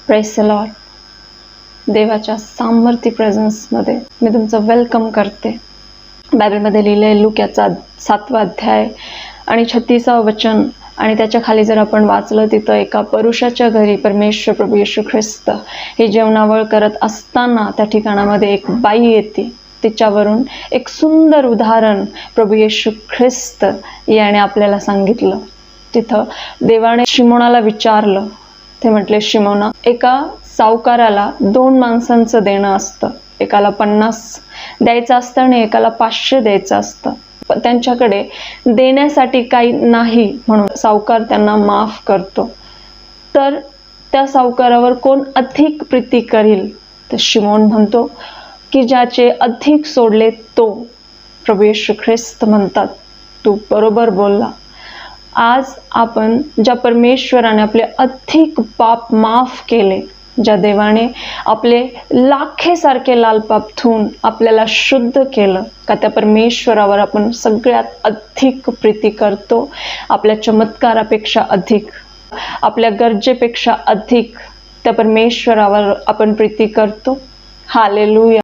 Praise the Lord. देवाच्या सामर्थ्य प्रेझेन्समध्ये मी तुमचं वेलकम करते. बायबलमध्ये लिहिलंय लुक्याचा 7वा अध्याय आणि 36वा वचन, आणि त्याच्या खाली जर आपण वाचलं तिथं एका पुरुषाच्या घरी परमेश्वर प्रभू येशू ख्रिस्त हे जेवणावळ करत असताना त्या ठिकाणामध्ये एक बाई येते. तिच्यावरून एक सुंदर उदाहरण प्रभू येशू ख्रिस्त याने आपल्याला सांगितलं. तिथं देवाने शिमोनाला विचारलं. ते म्हटले, शिमोना, एका सावकाराला 2 माणसांचं देणं असतं. एकाला 50 द्यायचं असतं आणि एकाला 500 द्यायचं असतं. पण त्यांच्याकडे देण्यासाठी काही नाही म्हणून सावकार त्यांना माफ करतो. तर त्या सावकारावर कोण अधिक प्रीती करील? तर शिमोन म्हणतो की ज्याचे अधिक सोडले तो. प्रभू येशू ख्रिस्त म्हणतात, तू बरोबर बोलला. आज आपण ज्या परमेश्वराने आपले अधिक पाप माफ केले, ज्या देवाने आपले लाखेसारखे लाल पाप धुवून आपल्याला शुद्ध केलं, का त्या परमेश्वरावर आपण सगळ्यात अधिक प्रीती करतो. आपल्या चमत्कारापेक्षा अधिक, आपल्या गरजेपेक्षा अधिक त्या परमेश्वरावर आपण प्रीती करतो. हालेलुया.